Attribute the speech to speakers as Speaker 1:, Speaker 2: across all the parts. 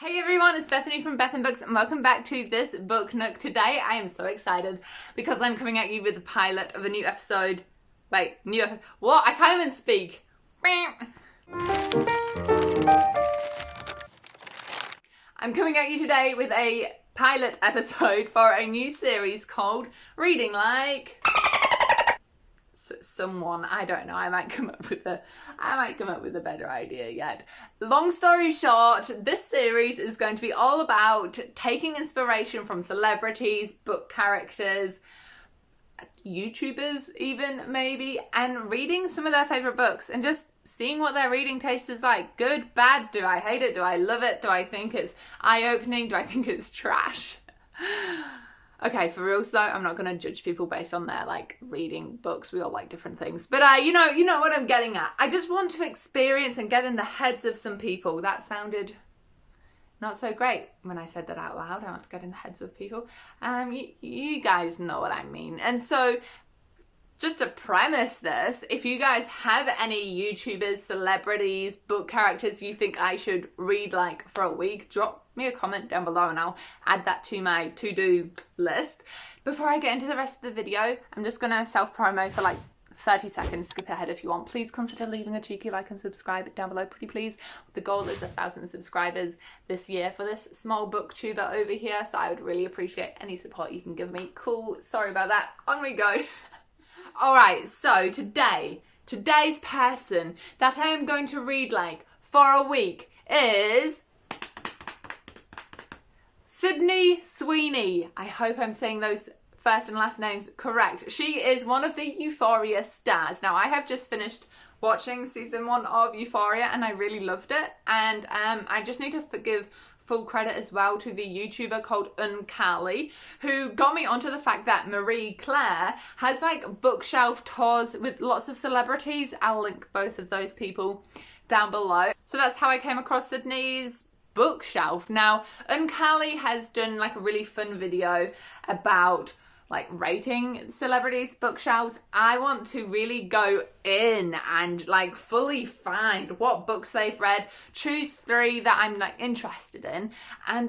Speaker 1: Hey everyone, it's Bethany from Beth and Books and welcome back to this book nook. Today I am so excited because I'm coming at you with the pilot of a new episode. Wait, what? I can't even speak. I'm coming at you today with a pilot episode for a new series called Reading Like Someone. I don't know. I might come up with a better idea yet. Long story short, this series is going to be all about taking inspiration from celebrities, book characters, YouTubers even maybe, and reading some of their favorite books and just seeing what their reading taste is like. Good, bad, do I hate it, do I love it, do I think it's eye-opening, do I think it's trash? Okay, for real though, I'm not gonna judge people based on their reading books. We all like different things. But you know what I'm getting at. I just want to experience and get in the heads of some people. That sounded not so great when I said that out loud. I want to get in the heads of people. You guys know what I mean. And so just to premise this, if you guys have any YouTubers, celebrities, book characters you think I should read for a week, drop me a comment down below and I'll add that to my to-do list. Before I get into the rest of the video, I'm just gonna self-promo for 30 seconds. Skip ahead if you want. Please consider leaving a cheeky like and subscribe down below, pretty please. The goal is 1,000 subscribers this year for this small booktuber over here, so I would really appreciate any support you can give me. Cool, sorry about that, on we go. Alright, so today's person that I am going to read for a week is Sydney Sweeney. I hope I'm saying those first and last names correct. She is one of the Euphoria stars. Now, I have just finished watching season 1 of Euphoria and I really loved it. And I just need to give full credit as well to the YouTuber called Vlog³⁹, who got me onto the fact that Marie Claire has bookshelf tours with lots of celebrities. I'll link both of those people down below. So that's how I came across Sydney's bookshelf. Now, Vlog⁹ has done a really fun video about rating celebrities' bookshelves. I want to really go in and fully find what books they've read, choose 3 that I'm interested in, and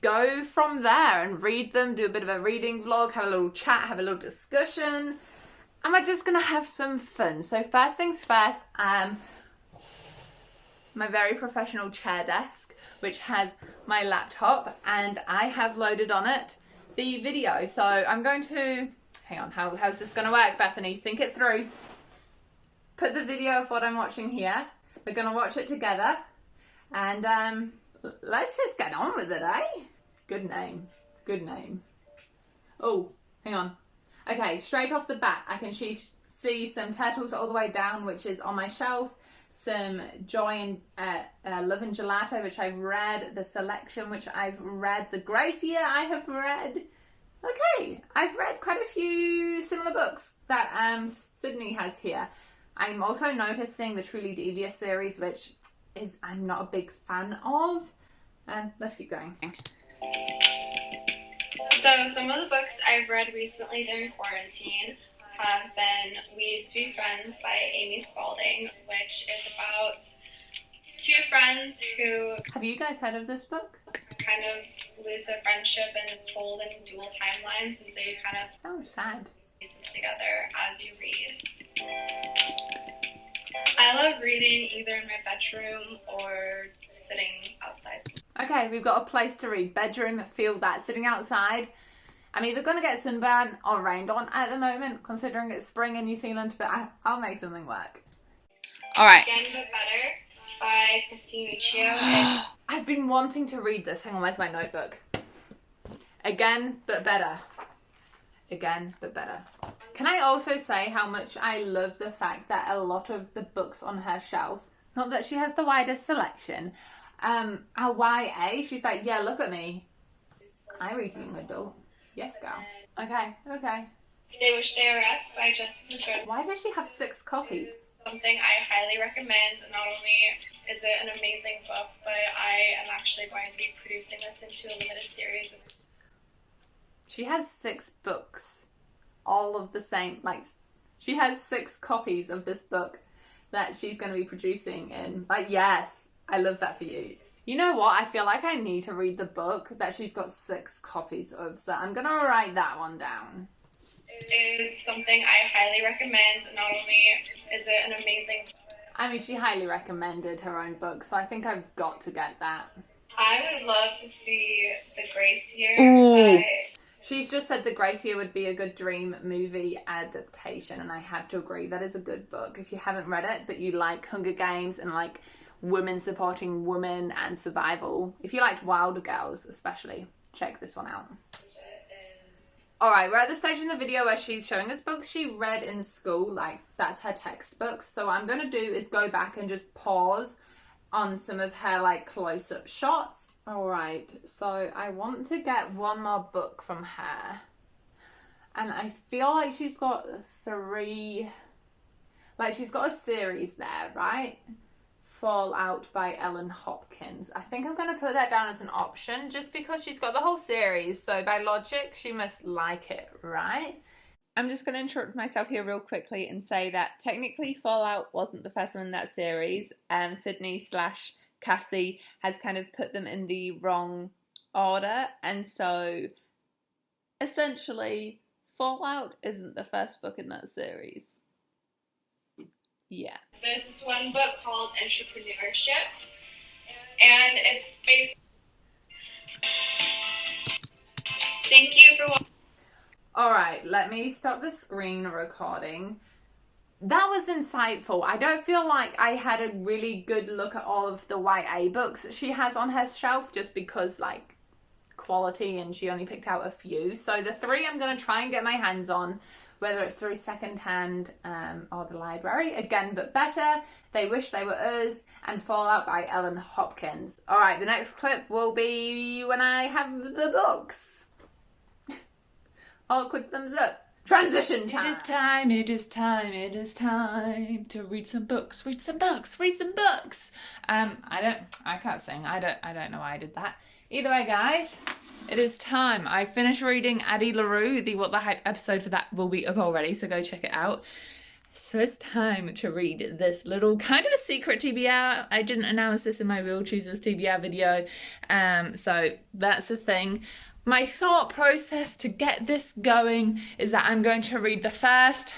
Speaker 1: go from there and read them, do a bit of a reading vlog, have a little chat, have a little discussion, and we're just gonna have some fun. So first things first, my very professional chair desk, which has my laptop, and I have loaded on it the video. So I'm going to, hang on, how's this gonna work, Bethany? Think it through. Put the video of what I'm watching here. We're gonna watch it together, and let's just get on with it, eh? Good name, good name. Oh, hang on. Okay, straight off the bat, I can see some Turtles All the Way Down, which is on my shelf. Some Joy and Love and Gelato, which I've read. The Selection, which I've read. The Grace Year, I have read. Okay, I've read quite a few similar books that Sydney has here. I'm also noticing the Truly Devious series, which I'm not a big fan of. Let's keep going.
Speaker 2: So some of the books I've read recently during quarantine have been We Used to Be Friends by Amy Spalding, which is about 2 friends who...
Speaker 1: Have you guys heard of this book?
Speaker 2: ...kind of lose their friendship and it's told in dual timelines, and so you kind of...
Speaker 1: Sounds sad.
Speaker 2: ...pieces together as you read. I love reading either in my bedroom or sitting outside.
Speaker 1: Okay, we've got a place to read. Bedroom, feel that. Sitting outside. I'm either going to get sunburn or rained on at the moment, considering it's spring in New Zealand, but I'll make something work. Alright.
Speaker 2: Again But Better by Christine Riccio.
Speaker 1: I've been wanting to read this. Hang on, where's my notebook? Again But Better. Again But Better. Can I also say how much I love the fact that a lot of the books on her shelf, not that she has the widest selection, are YA. She's like, yeah, look at me. I read young adult. Yes, girl. Okay.
Speaker 2: They Wish They Were Us by Jessica Good.
Speaker 1: Why does she have 6 copies?
Speaker 2: Something I highly recommend. Not only is it an amazing book, but I am actually going to be producing this into a limited series.
Speaker 1: She has 6 books, all of the same, she has 6 copies of this book that she's going to be producing in. Yes, I love that for you. You know what? I feel like I need to read the book that she's got 6 copies of, so I'm gonna write that one down.
Speaker 2: It is something I highly recommend. Not only is it an amazing...
Speaker 1: I mean, she highly recommended her own book, so I think I've got to get that.
Speaker 2: I would love to see The Grace Year.
Speaker 1: Ooh. She's just said The Grace Year would be a good dream movie adaptation, and I have to agree, that is a good book. If you haven't read it, but you like Hunger Games and like women supporting women and survival, if you liked Wild Girls especially, check this one out. Alright, we're at the stage in the video where she's showing us books she read in school, like that's her textbooks. So what I'm going to do is go back and just pause on some of her like close-up shots. Alright, so I want to get one more book from her. And I feel like she's got 3, like she's got a series there, right? Fallout by Ellen Hopkins. I think I'm going to put that down as an option just because she's got the whole series, so by logic she must like it, right? I'm just going to interrupt myself here real quickly and say that technically Fallout wasn't the first one in that series. Sydney/Cassie has kind of put them in the wrong order, and so essentially Fallout isn't the first book in that series. Yeah.
Speaker 2: There's this one book called Entrepreneurship, and it's based... Thank you for watching.
Speaker 1: Alright, let me stop the screen recording. That was insightful. I don't feel like I had a really good look at all of the YA books she has on her shelf just because, like, quality, and she only picked out a few. So the 3 I'm going to try and get my hands on, whether it's through secondhand or the library. Again, but better. They Wish They Were Us and Fallout by Ellen Hopkins. Alright, the next clip will be when I have the books. Awkward thumbs up. Transition time. It is time, it is time, it is time to read some books, read some books, read some books. I can't sing. I don't know why I did that. Either way, guys, it is time. I finished reading Addie LaRue. The What the Hype episode for that will be up already, so go check it out. So it's time to read this little kind of a secret TBR. I didn't announce this in my real Chooses TBR video, so that's the thing. My thought process to get this going is that I'm going to read the first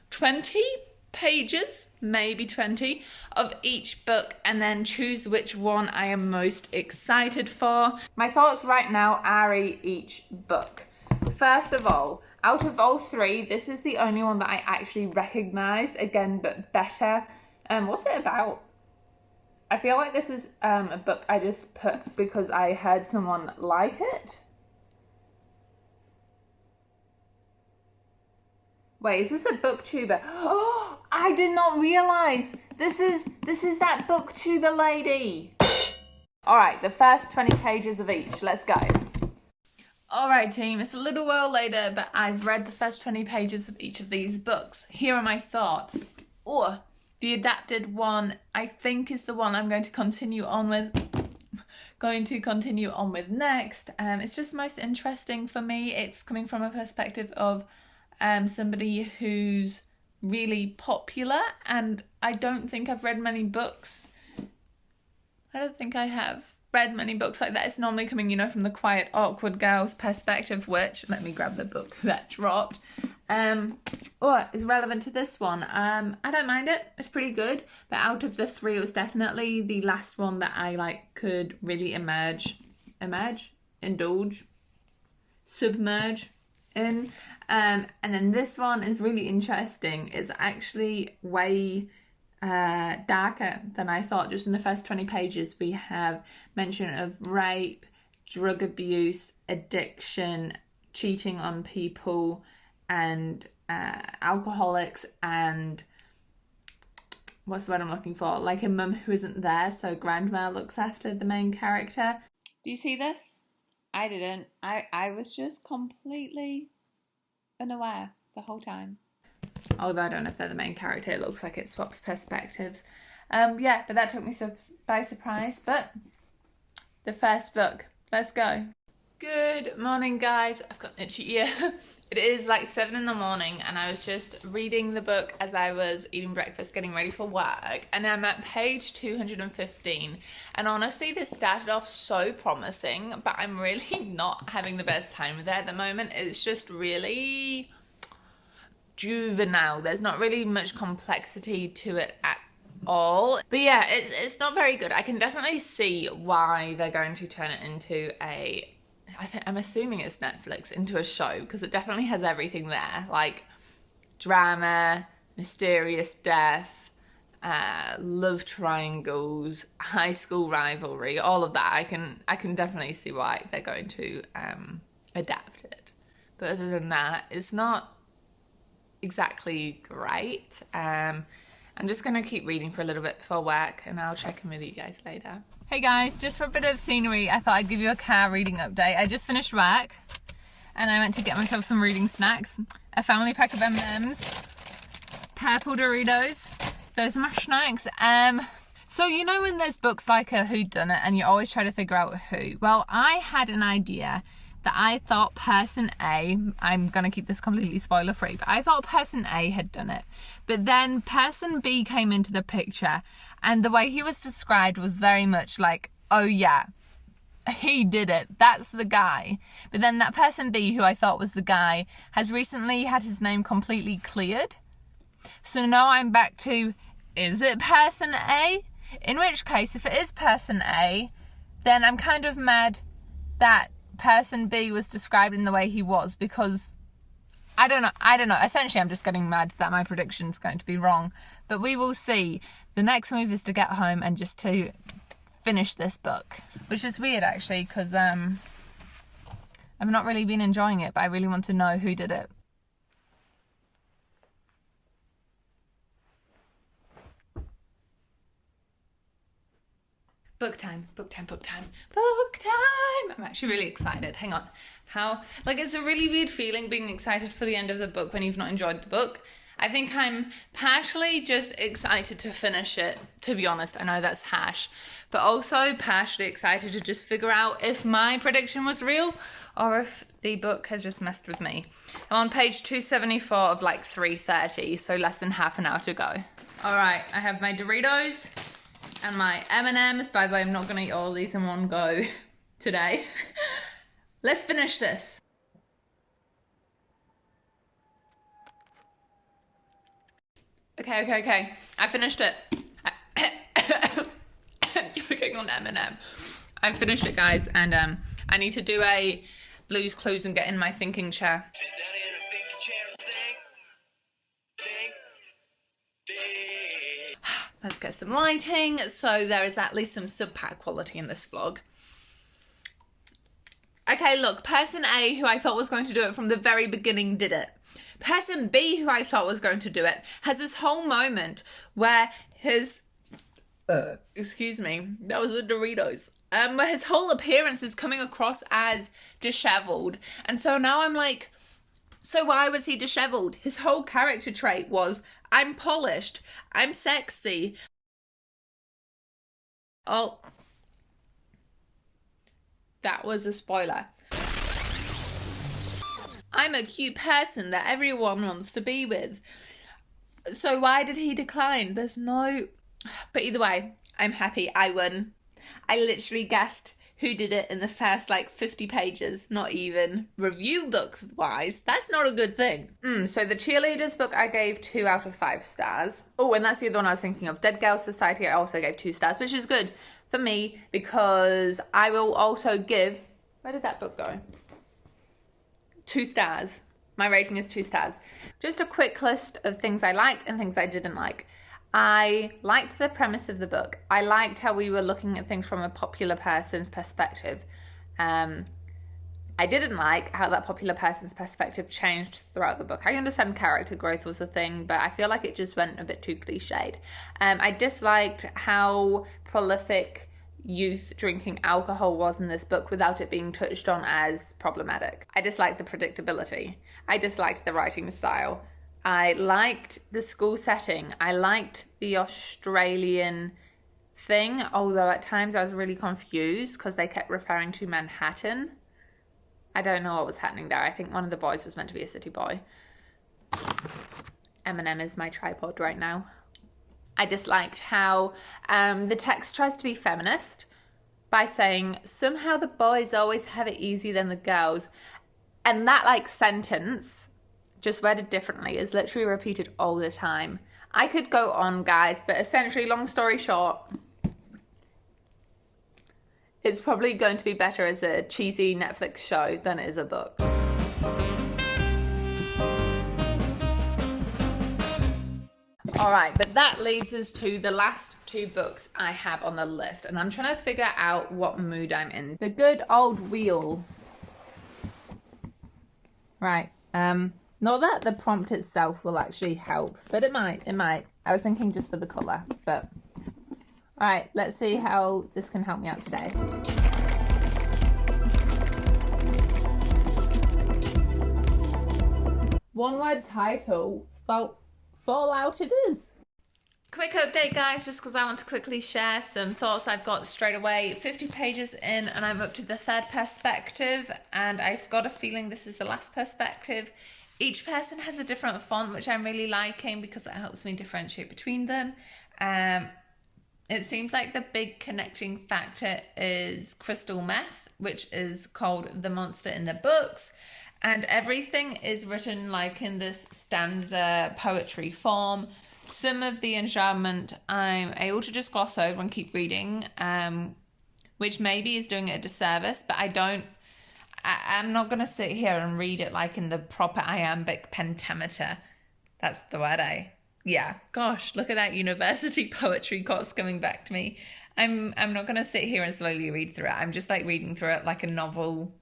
Speaker 1: 20 pages, maybe 20, of each book and then choose which one I am most excited for. My thoughts right now are each book. First of all, out of all 3, this is the only one that I actually recognised, again, but better. What's it about? I feel like this is a book I just put because I heard someone like it. Wait, is this a booktuber? Oh, I did not realise. This is that booktuber lady. Alright, the first 20 pages of each. Let's go. Alright team, it's a little while later, but I've read the first 20 pages of each of these books. Here are my thoughts. Oh, the adapted one, I think, is the one I'm going to continue on with next. It's just most interesting for me. It's coming from a perspective of somebody who's really popular, and I don't think I've read many books. I don't think I have read many books like that. It's normally coming, you know, from the quiet, awkward girl's perspective, which, let me grab the book that dropped. Is relevant to this one. I don't mind it. It's pretty good. But out of the 3, it was definitely the last one that I could really indulge, submerge in. And then this one is really interesting. It's actually way darker than I thought. Just in the first 20 pages, we have mention of rape, drug abuse, addiction, cheating on people, and alcoholics, and what's the word I'm looking for? Like a mum who isn't there, so grandma looks after the main character. Do you see this? I didn't. I was just completely unaware the whole time. Although I don't know if they're the main character, it looks like it swaps perspectives. Yeah, but that took me by surprise. But the first book, let's go. Good morning, guys. I've got an itchy ear. It is like 7 in the morning and I was just reading the book as I was eating breakfast, getting ready for work, and I'm at page 215, and honestly this started off so promising, but I'm really not having the best time with it at the moment. It's just really juvenile. There's not really much complexity to it at all. But yeah, it's not very good. I can definitely see why they're going to turn it into a, I'm assuming it's Netflix, into a show, because it definitely has everything there, like drama, mysterious death, love triangles, high school rivalry, all of that. I can definitely see why they're going to adapt it. But other than that, it's not exactly great. I'm just gonna keep reading for a little bit before work and I'll check in with you guys later. Hey guys, just for a bit of scenery, I thought I'd give you a car reading update. I just finished work and I went to get myself some reading snacks. A family pack of M&Ms, purple Doritos. Those are my snacks. So you know when there's books like a whodunit and you always try to figure out who? Well, I had an idea that I thought person A, I'm gonna keep this completely spoiler free, but I thought person A had done it. But then person B came into the picture and the way he was described was very much like, oh yeah, he did it, that's the guy. But then that person B, who I thought was the guy, has recently had his name completely cleared. So now I'm back to, is it person A? In which case, if it is person A, then I'm kind of mad that person B was described in the way he was, because I don't know. Essentially, I'm just getting mad that my prediction's going to be wrong, but we will see. The next move is to get home and just to finish this book, which is weird actually, because I've not really been enjoying it, but I really want to know who did it. Book time. I'm actually really excited. Hang on. It's a really weird feeling being excited for the end of the book when you've not enjoyed the book. I think I'm partially just excited to finish it, to be honest. I know that's harsh, but also partially excited to just figure out if my prediction was real or if the book has just messed with me. I'm on page 274 of like 330, so less than half an hour to go. All right, I have my Doritos and my M&Ms. By the way, I'm not gonna eat all these in one go today. Let's finish this. Okay. I finished it. Joking on M&M. I finished it, guys, and I need to do a Blue's Clues and get in my thinking chair. Let's get some lighting, so there is at least some subpar quality in this vlog. Okay, look, person A, who I thought was going to do it from the very beginning, did it. Person B, who I thought was going to do it, has this whole moment where his... excuse me, that was the Doritos. Where his whole appearance is coming across as disheveled. And so now I'm like, so why was he disheveled? His whole character trait was, I'm polished, I'm sexy. Oh, that was a spoiler. I'm a cute person that everyone wants to be with. So why did he decline? There's no... But either way, I'm happy. I won. I literally guessed who did it in the first like 50 pages, not even. Review book wise, that's not a good thing. So the cheerleaders book I gave 2 out of 5 stars. Oh, and that's the other one I was thinking of. Dead Girls Society I also gave 2 stars, which is good for me because I will also give, where did that book go? 2 stars. My rating is 2 stars. Just a quick list of things I liked and things I didn't like. I liked the premise of the book. I liked how we were looking at things from a popular person's perspective. I didn't like how that popular person's perspective changed throughout the book. I understand character growth was a thing, but I feel like it just went a bit too cliched. I disliked how prolific youth drinking alcohol was in this book without it being touched on as problematic. I disliked the predictability. I disliked the writing style. I liked the school setting. I liked the Australian thing, although at times I was really confused because they kept referring to Manhattan I don't know what was happening there. I think one of the boys was meant to be a city boy. Eminem is my tripod right now. I disliked how the text tries to be feminist by saying somehow the boys always have it easier than the girls. And that like sentence, just read differently, is literally repeated all the time. I could go on, guys, but essentially, long story short, it's probably going to be better as a cheesy Netflix show than it is a book. All right, but that leads us to the last two books I have on the list, and I'm trying to figure out what mood I'm in. The Good Old Wheel. Right, not that the prompt itself will actually help, but it might. I was thinking just for the colour, but... All right, let's see how this can help me out today. One word title, Fallout it is. Quick update, guys, just because I want to quickly share some thoughts I've got straight away. 50 pages in and I'm up to the third perspective, and I've got a feeling this is the last perspective. Each person has a different font, which I'm really liking because it helps me differentiate between them. It seems like the big connecting factor is crystal meth, which is called the monster in the books. And everything is written like in this stanza poetry form. Some of the enjambment I'm able to just gloss over and keep reading, which maybe is doing it a disservice, but I'm not going to sit here and read it like in the proper iambic pentameter. That's the word, eh? Yeah, gosh, look at that university poetry course coming back to me. I'm not going to sit here and slowly read through it. I'm just like reading through it like a novel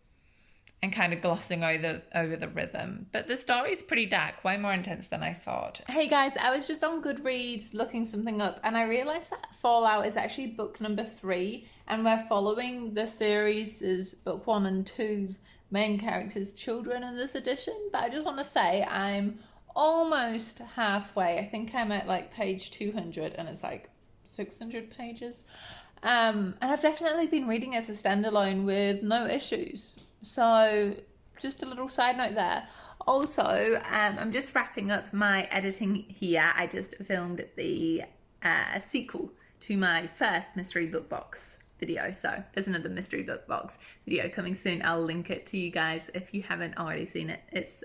Speaker 1: and kind of glossing over the rhythm. But the story is pretty dark, way more intense than I thought. Hey guys, I was just on Goodreads looking something up and I realised that Fallout is actually book number 3 and we're following the series is book 1 and 2's main characters' children in this edition. But I just want to say I'm almost halfway. I think I'm at like page 200 and it's like 600 pages. And I've definitely been reading as a standalone with no issues. So just a little side note there. Also, I'm just wrapping up my editing here. I just filmed the sequel to my first mystery book box video. So there's another mystery book box video coming soon. I'll link it to you guys if you haven't already seen it. It's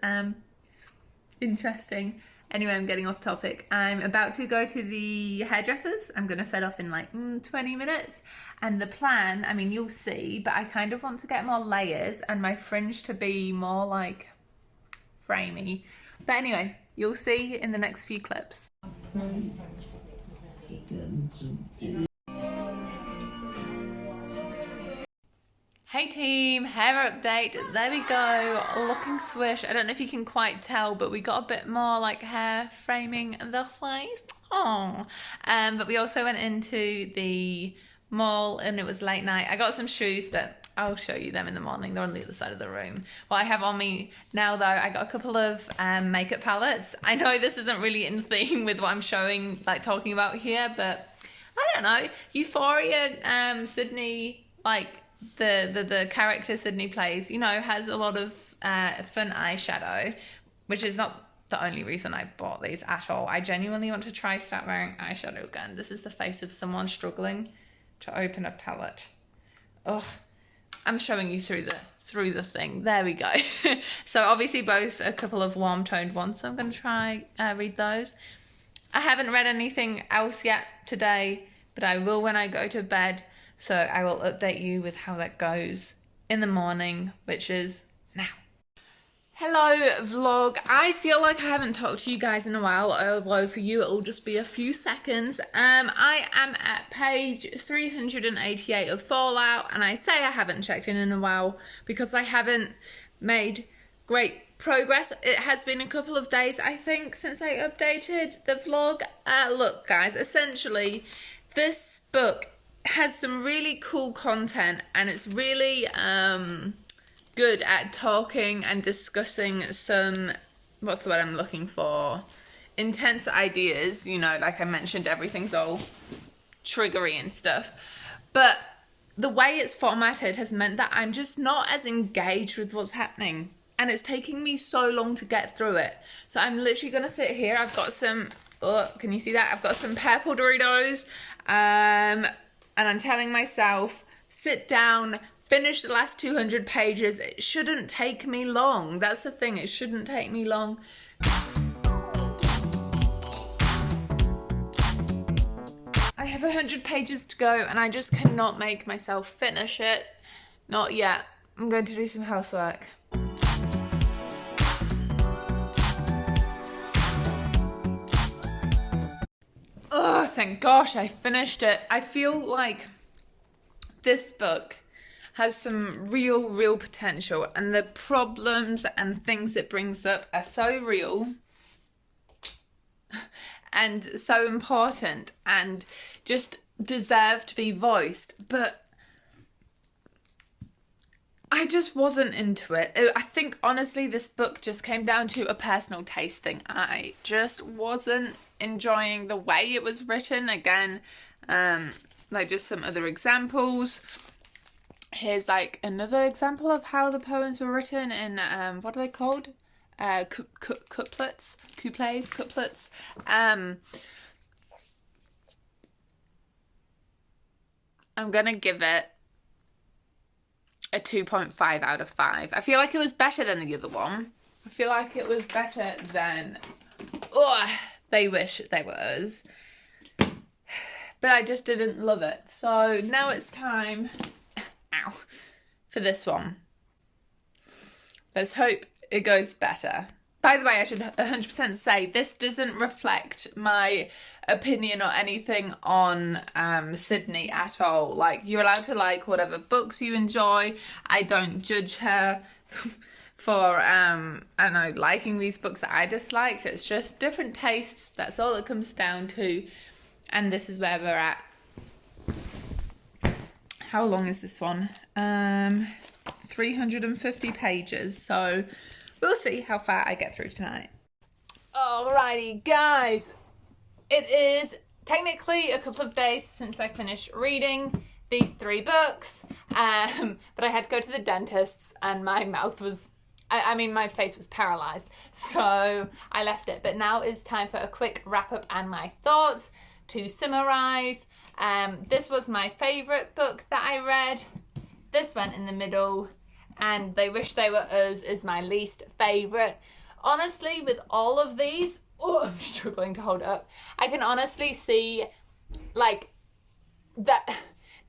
Speaker 1: interesting. Anyway, I'm getting off topic. I'm about to go to the hairdressers. I'm going to set off in like 20 minutes. And the plan, I mean, you'll see, but I kind of want to get more layers and my fringe to be more like framey. But anyway, you'll see in the next few clips. Hey team, hair update, there we go, looking swish. I don't know if you can quite tell, but we got a bit more like hair framing the face. Oh, but we also went into the mall and it was late night. I got some shoes, but I'll show you them in the morning. They're on the other side of the room. What I have on me now though, I got a couple of makeup palettes. I know this isn't really in theme with what I'm showing, like talking about here, but I don't know. Euphoria, Sydney, like, the character Sydney plays, you know, has a lot of fun eyeshadow, which is not the only reason I bought these at all. I genuinely want to try start wearing eyeshadow again. This is the face of someone struggling to open a palette. Ugh, I'm showing you through the thing. There we go. So obviously both a couple of warm toned ones, so I'm going to try read those. I haven't read anything else yet today, but I will when I go to bed. So I will update you with how that goes in the morning, which is now. Hello vlog. I feel like I haven't talked to you guys in a while, although for you it'll just be a few seconds. I am at page 388 of Fallout, and I say I haven't checked in a while because I haven't made great progress. It has been a couple of days, I think, since I updated the vlog. Look guys, essentially this book has some really cool content and it's really good at talking and discussing some, what's the word I'm looking for, intense ideas, you know, like I mentioned, everything's all triggery and stuff, but the way it's formatted has meant that I'm just not as engaged with what's happening. And it's taking me so long to get through it. So I'm literally going to sit here. I've got some, oh, can you see that? I've got some purple Doritos. And I'm telling myself, sit down, finish the last 200 pages. It shouldn't take me long. That's the thing. It shouldn't take me long. I have 100 pages to go and I just cannot make myself finish it. Not yet. I'm going to do some housework. Oh, thank gosh I finished it. I feel like this book has some real potential, and the problems and things it brings up are so real and so important and just deserve to be voiced, but I just wasn't into it. I think honestly this book just came down to a personal taste thing. I just wasn't enjoying the way it was written. Again, like just some other examples. Here's like another example of how the poems were written in what are they called? Couplets. I'm gonna give it a 2.5 out of 5. I feel like it was better than the other one. I feel like it was better than They Wish They Was. But I just didn't love it. So now it's time for this one. Let's hope it goes better. By the way, I should 100% say this doesn't reflect my opinion or anything on Sydney at all. Like, you're allowed to like whatever books you enjoy. I don't judge her for I don't know, liking these books that I disliked. It's just different tastes. That's all it comes down to. And this is where we're at. How long is this one? 350 pages. So we'll see how far I get through tonight. Alrighty, guys. It is technically a couple of days since I finished reading these 3 books. But I had to go to the dentist's and my mouth was, I mean, my face was paralysed. So I left it. But now it's time for a quick wrap up and my thoughts. To summarise, this was my favourite book that I read. This went in the middle, and They Wish They Were Us is my least favourite. Honestly, with all of these, I'm struggling to hold it up. I can honestly see, like, that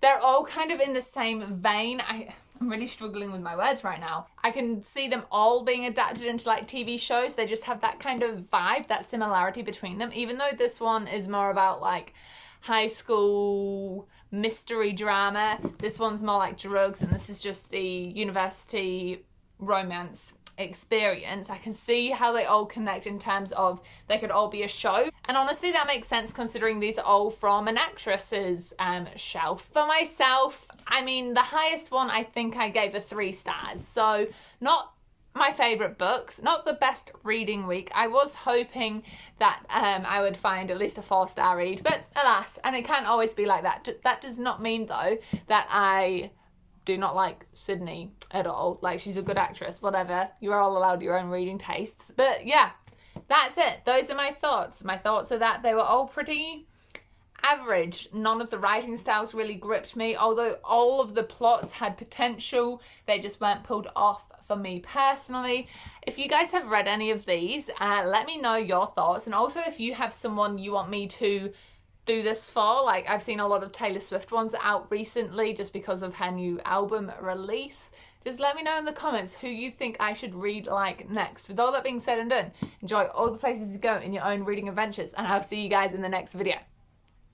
Speaker 1: they're all kind of in the same vein. I'm really struggling with my words right now. I can see them all being adapted into like TV shows. They just have that kind of vibe, that similarity between them. Even though this one is more about like high school mystery drama, this one's more like drugs, and this is just the university romance experience. I can see how they all connect in terms of they could all be a show, and honestly that makes sense considering these are all from an actress's shelf. For myself, I mean, the highest one I think I gave a 3 stars, so not my favourite books, not the best reading week. I was hoping that I would find at least a 4-star read, but alas, and it can't always be like that. That does not mean though that I do not like Sydney at all. Like, she's a good actress, whatever. You are all allowed your own reading tastes. But yeah, that's it. Those are my thoughts. My thoughts are that they were all pretty average. None of the writing styles really gripped me, although all of the plots had potential. They just weren't pulled off for me personally. If you guys have read any of these, let me know your thoughts. And also if you have someone you want me to do this for, like I've seen a lot of Taylor Swift ones out recently just because of her new album release. Just let me know in the comments who you think I should read like next. With all that being said and done, enjoy all the places you go in your own reading adventures, and I'll see you guys in the next video.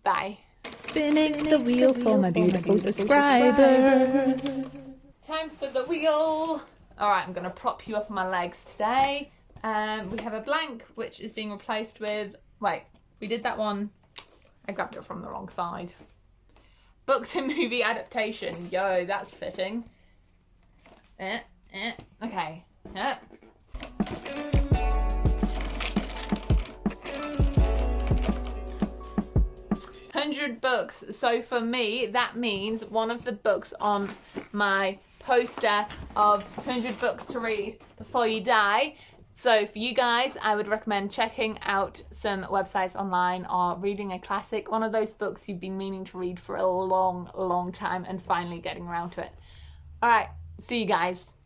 Speaker 1: Bye.
Speaker 3: Spinning the wheel for my beautiful subscribers.
Speaker 1: Time for the wheel. Alright, I'm gonna prop you up on my legs today. We have a blank which is being replaced with, wait, we did that one. I grabbed it from the wrong side. Book to movie adaptation. Yo, that's fitting. Okay. 100 books. So for me, that means one of the books on my poster of 100 books to read before you die. So for you guys, I would recommend checking out some websites online or reading a classic, one of those books you've been meaning to read for a long, long time and finally getting around to it. All right, see you guys.